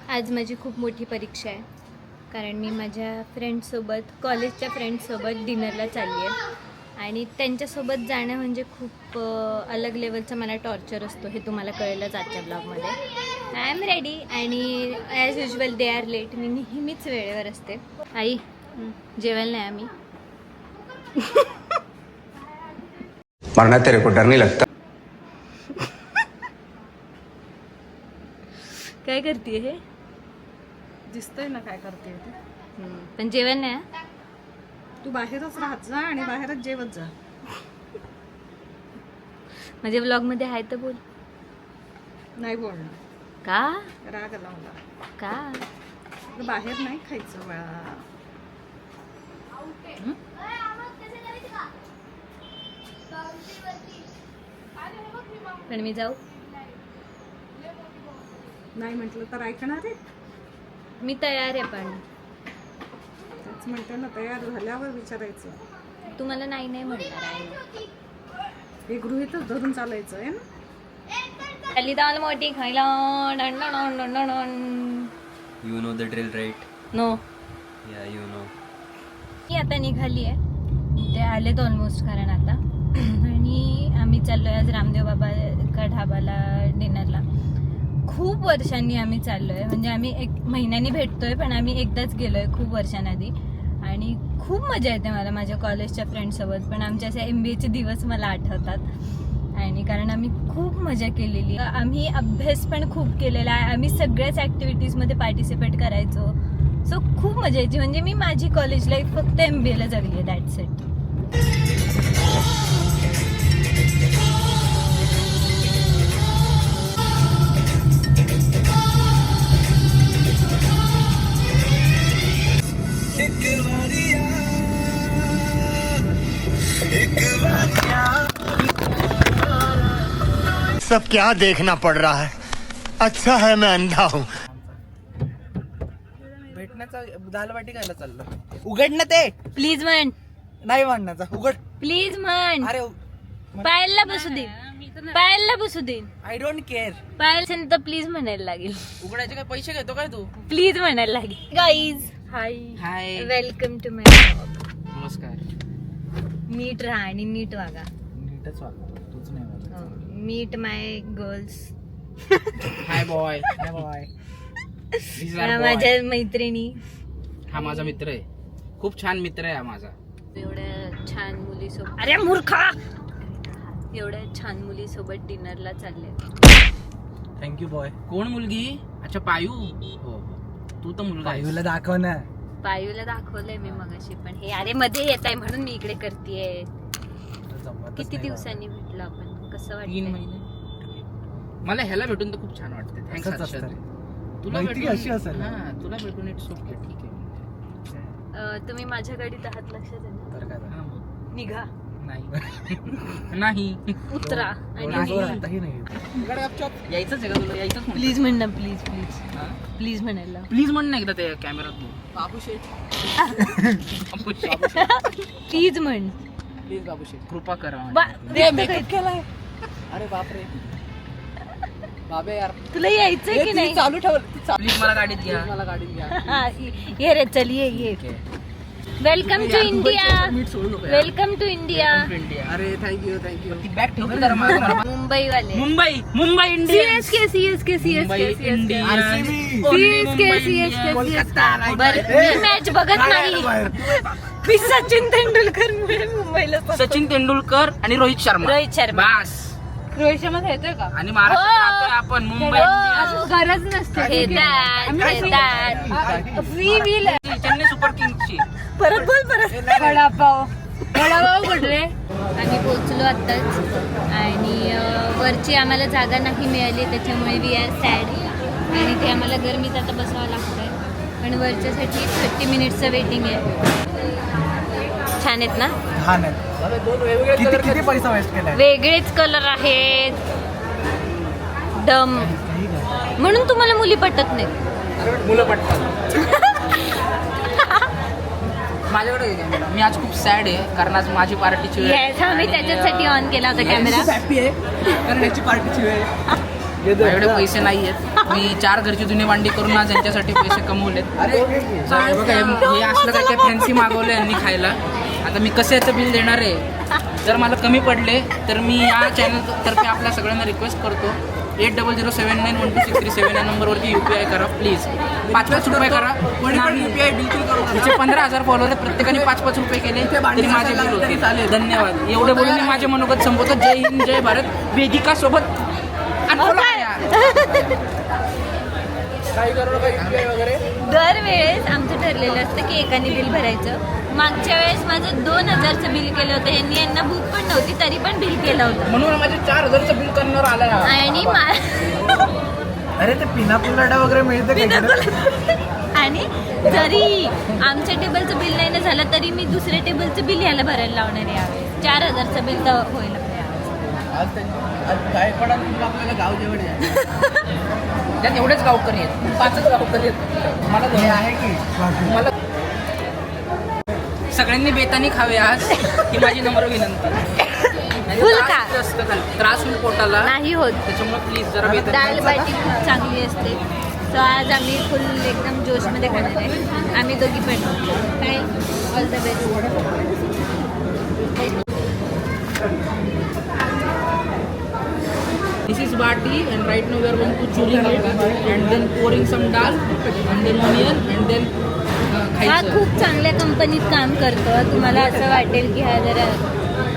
आज माझी खूप मोठी परीक्षा आहे, कारण मी माझ्या फ्रेंड्ससोबत, कॉलेजच्या फ्रेंड्ससोबत डिनरला चालली आहे आणि त्यांच्यासोबत जाणं म्हणजे खूप अलग लेवलचा मला टॉर्चर असतो. हे तुम्हाला कळेलच आजच्या ब्लॉगमध्ये. आय एम रेडी आणि as usual they are late. मी नेहमीच वेळेवर असते. आई जेवायला नाही आम्ही. मरना तेरे को डर नहीं लगता? काय करते हे? दिसतंय ना काय करते ते. पण जेवण नाही. तू बाहेरच राहत जा आणि बाहेरच जेवत जा. माझ्या ब्लॉगमध्ये आहे तर बोल. नाही बोलणार का? राग आला मला. का? बाहेर नाही खायचं बाळा. पण मी जाऊ? नाही म्हटलं तर ऐकणार आहे. मी तयार आहे, पण तेच म्हणते ना, तयार झाल्यावर विचारायचं. तुम्हाला नाही नाही म्हणणार आहे. हे गृहीतच धरून चालायचं आहे ना. खाली दाल मोठी खायला. You know the drill, right? No. Yeah, you know. मी आता निघाली आहे. ते आलेत ऑलमोस्ट कारण आता. आणि आम्ही चाललोय आज रामदेव बाबा का ढाबाला डिनरला. खूप वर्षांनी आम्ही चाललोय, म्हणजे आम्ही 1 महिन्यानी भेटतोय, पण आम्ही एकदाच गेलोय खूप वर्षांआधी. आणि खूप मजा येते मला माझ्या कॉलेजच्या फ्रेंड्ससोबत. पण आमच्या असे MBAचे दिवस मला आठवतात. आणि कारण आम्ही खूप मजा केलेली. आम्ही अभ्यास पण खूप केलेला आहे. आम्ही सगळ्याच ॲक्टिव्हिटीजमध्ये पार्टिसिपेट करायचो. सो खूप मजा यायची. म्हणजे मी माझी कॉलेज लाईफ फक्त MBAला जगली आहे. That's it. सब क्या देखना पड़ रहा है. अच्छा है मैं अंधा हूँ. भेटण्याचा दाल वाटी खायला चाललो. उघड ना ते. प्लीज म्हण. नाही म्हणण्याचा. उघड. प्लीज म्हण. अरे पायलला बसू दे. पायलला बसू दे. I don't care. पायल तर प्लीज म्हणायला लागेल. उघडायचे काय पैसे घेतो काय तू? प्लीज म्हणायला लागेल. Guys hi. Hi. Welcome to my blog. नमस्कार. नीट राहा आणि नीट वागा. नीटच वाग. तूच नाही मीट माय गर्ल्स. हाय बॉय. हाय बॉय. माझ्या मैत्रिणी. हा माझा मित्र आहे. खूप छान मित्र आहे हा माझा. एवढ्या छान मुलीसोबत. अरे मूर्खा. एवढ्या छान मुलीसोबत डिनरला चालले. Thank you boy. कोण मुलगी? अच्छा पायू. हो तू तर मुलगा. पायूला दाखव ना. पायूला दाखवलंय मी मगाशी, पण हे अरे मध्ये येत आहे म्हणून मी इकडे करतेय. किती दिवसांनी भेटलो आपण. कसं वाटतं? 3 महिने. मला ह्याला भेटून तर खूप छान वाटते. थँक्स. तुला भेटून अशी असेल. हां तुला भेटून इट्स ओके. ठीक आहे. तुम्ही माझ्या गाडीत आहात, लक्षात आहे तर काय? निघा. नाही नाही उतरा आणि यायचंच आहे का तुला? यायचंच. प्लीज म्हण ना. प्लीज प्लीज प्लीज म्हणायला. प्लीज म्हण ना एकदा ते कॅमेरात. बाबू शेठ. प्लीज म्हण. प्लीज बाबू शेठ कृपा करा. मेकअप केलाय. अरे बापरे. बाबे यार तुला यायचंय की नाही? चालू ठेव. प्लीज मला गाडीत घ्या. मला गाडीत घ्या. ये रे चल ये. Welcome to India. Welcome to India. अरे थँक्यू. ती बॅग ठेव जरा मागे. मुंबई वाले. मुंबई इंडिया. CSK. मी मॅच बघत नाही. मी सचिन तेंडुलकर मुळे मुंबईला. सचिन तेंडुलकर आणि रोहित शर्मा. बस. रोहित शर्मा खेळतोय का? आणि महाराष्ट्रात राहतोय आपण. मुंबई गरज नसते. Free wheel. चेन्नई सुपर किंग्सची. परत वडापाव कुठले. आम्ही पोहोचलो आत्ताच आणि वरची आम्हाला जागा नाही मिळाली, त्याच्यामुळे वी आर सॅड. आणि ते आम्हाला गरमीत आता बसावं लागतंय. पण वरच्यासाठी 30 मिनिट्सचं वेटिंग आहे. छान आहेत ना? किती पैसा वेस्ट केलाय. वेगळेच कलर आहेत. डम म्हणून तुम्हाला मुली पटत नाहीत. मुलं पटतात. माझ्याकडे आहे कॅमेरा. मी आज खूप सॅड आहे कारण आज माझी पार्टीची वेळ Yes, आम्ही त्याच्यासाठी ऑन केला होता कॅमेरा. हॅपी आहे कारण याची पार्टीची वेळ माझ्याकडे पैसे नाही आहेत. मी 4 घरची जुनी भांडी करून आज यांच्यासाठी पैसे कमवलेत. हे बघा हे असलं काय फॅन्सी मागवलं यांनी खायला. आता मी कसं याचं बिल देणार आहे. जर मला कमी पडले तर मी या चॅनलतर्फे आपल्या सगळ्यांना रिक्वेस्ट करतो 8007912637 या नंबरवरती UPI करा प्लीज. 5-5 रुपये करा. UPI बिलकुल करू. तिचे 15,000 फॉलोअर आहेत. प्रत्येकाने 5-5 रुपये केले तरी माझे बिल होते. धन्यवाद. एवढे बोलून मी माझे मनोगत संपवतो. जय हिंद जय भारत. वेदिका सोबत दरवेळेस आमचं ठरलेलं असतं की एकाने बिल भरायचं. मागच्या वेळेस माझं 2,000चं बिल केलं होतं. यांना भूक पण नव्हती तरी पण बिल केलं होतं. म्हणून माझे 4,000चं बिल करणार आलं. आणि अरे ते पिनापुलाडा वगैरे मिळते आणि जरी आमच्या टेबलचं बिल नाही ना झालं तरी मी दुसऱ्या टेबलचं बिल याला भरायला लावणार आहे यावेळेस. 4,000चं बिल तर होईल आपल्याला गाव जेवण त्यात एवढेच गावकरी आहेत. 5च गावकरी आहेत. मला आहे की मला सगळ्यांनी बेतानी खावे आज ही माझी नम्र विनंती. फुल का? त्रास होईल पोटाला नाही होत. त्याच्यामुळे प्लीज जरा बेतानी दाल बाटी खूप चांगली असते. सो आज आम्ही फुल एकदम जोशमध्ये खाणार आहे. आम्ही दोघी पण काय all the best. This is bati and right now we are going to churring it and then pouring some dal and then onion and then हा खायचं. खूप चांगल्या कंपनीत काम करतो. तुम्हाला असं वाटेल की हा जरा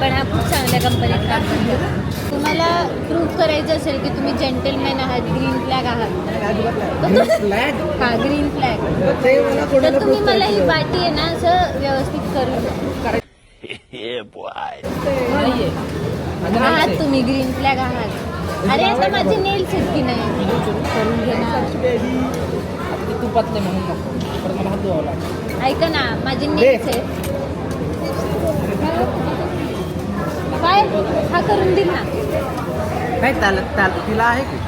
पण हा खूप चांगल्या कंपनीत काम करतो. तुम्हाला प्रूव्ह करायचं असेल की तुम्ही जेंटलमॅन आहात, ग्रीन फ्लॅग आहात. हा ग्रीन फ्लॅग. तर तुम्ही मला ही बाटी आहे ना असं व्यवस्थित करून नाहीये. आहात तुम्ही ग्रीन फ्लॅग आहात. अरे आता माझे नेल्स आहेत की नाही करून घेणार. आता ते तुपातले म्हणून नको परत मला हात धुवावा लागेल. ऐका ना माझे नेल्स आहेत. काय हा करून देईल ना. नाही तिला आहे की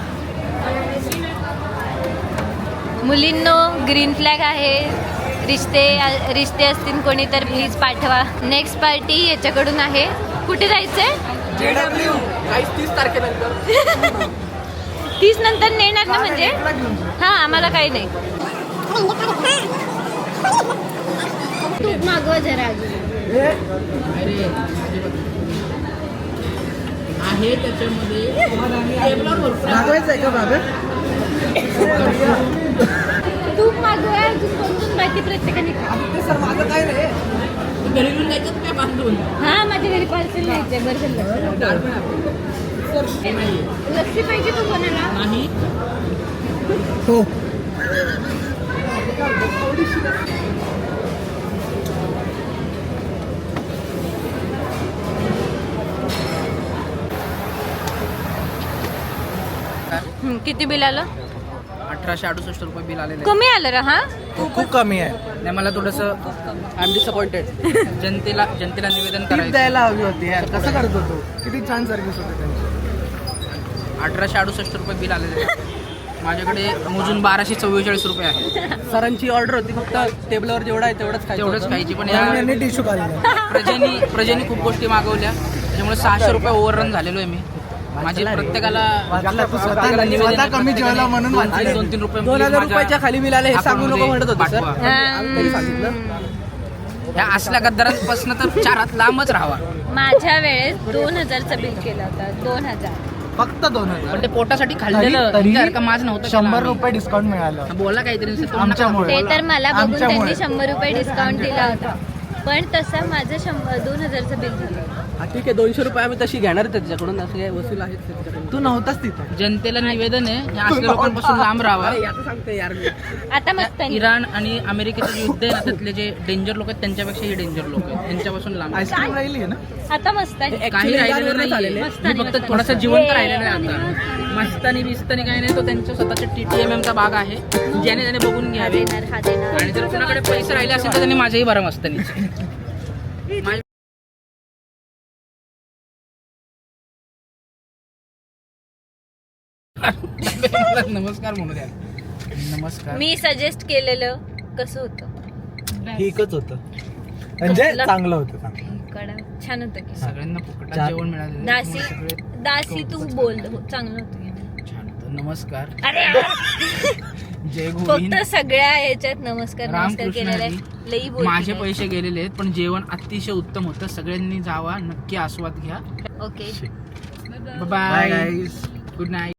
मुलींनो ग्रीन फ्लॅग आहे. रिश्ते असतील कोणी तर प्लीज पाठवा. नेक्स्ट पार्टी याच्याकडून आहे. कुठे जायचंय? काहीच 30 तारखेनंतर 30 नंतर नेणार ना म्हणजे हा आम्हाला काही नाही. तूप मागवा जरा अजून. अरे आहे त्याच्यामध्ये टेबलावर भरपूर आहे. मागवायचं आहे का बाबा? तूप मागवा अजून कोणतून बाकी प्रत्येकाने. सर माझं काय रे घरी घेऊन जायचं काय बांधून हा माझ्या घरी पार्सल न्यायचंय. बरं डाळ पण आहे. हे नाहीये. लस्सी पाहिजे तू कोणाला? नाही हो किती बिल आलं? 1868 रुपये बिल आलेलं आहे. कमी आलं रे. हा खूप कमी आहे. नाही मला थोडंसं आय एम डिसअपॉइंटेड. जनतेला निवेदन टीप करायचं. द्यायला हवी होती यार. कसं करत होतो? किती छान सर्व्हिस होती त्यांची. 1868 रुपये बिल आलेलं आहे. माझ्याकडे मोजून 1244 रुपये आहे. सरांची ऑर्डर होती फक्त टेबलवर जेवढा आहे तेवढंच तेवढंच खायची पण म्हणून यांनी या टिश्यू काढला. प्रजेनी खूप गोष्टी मागवल्या त्याच्यामुळे 600 रुपये ओव्हररन झालेलो आहे मी. माझी प्रत्येकाला स्वतः कमी जेवला म्हणून 2-3 रुपये 2,000 रुपयाच्या खाली बिल आले हे सांगू नको म्हणत होते सर. पाठवा. सांगितलं ह्या असल्या गद्दारांपासून तर 4 हात लांबच राहावा. माझ्या वेळेस 2,000चं बिल केलं होतं. 2,000. फक्त 2,000. पण ते पोटासाठी खाल्लेलं तरी का माझं नव्हतं. 100 रुपये डिस्काउंट मिळालं बोला काहीतरी आमच्यामुळे. ते तर मला बघून आमच्यामुळे. त्यांनी 100 रुपये डिस्काउंट दिला होता. पण तसं माझं 2,000चं बिल झालं. ठीक आहे 200 रुपये आम्ही तशी घेणार त्याच्याकडून. असं काय वसूल आहेत तू नव्हताच तिथं. जनतेला निवेदन आहे या असल्या लोकांपासून लांब राहावा. सांगते यार मी. आता मस्त इराण आणि अमेरिकेचं युद्ध आहे ना त्यातले जे डेंजर लोक आहेत त्यांच्यापेक्षा हे डेंजर लोक आहेत त्यांच्यापासून लांब. आईस्क्रीम राहिली आहे ना. आता मस्त आहे. काही राहिलेलं नाही. मी फक्त थोडासा जिवंत राहिलेलं आहे आता. मस्तानी बिस्तानी काही नाही. तो त्यांच्या स्वतःच्या TTMM चा भाग आहे ज्याने त्याने बघून घ्यावे. हा देणार. आणि जर कुणाकडे पैसे राहिले असेल तर त्यांनी माझ्याही बरं मस्तानीचे. नमस्कार म्हणू द्या. नमस्कार. मी सजेस्ट केलेलं कसं होतं? ठीकच होतं. म्हणजे कसलं- चांगलं होतं चांगलं. कडा छान होतं की सगळ्यांना फुकटात चार- जेवण मिळालं दासी तू बोल चांगलं होतं की नाही? छान होतं. नमस्कार अरे जय फक्त गोविंद सगळ्या ह्याच्यात नमस्कार रामकृष्ण केलेला आहे. हरी. लई बोल माझे पैसे गेलेले आहेत पण जेवण अतिशय उत्तम होतं. सगळ्यांनी जावा, नक्की आस्वाद घ्या. Okay bye Bye guys. Good night.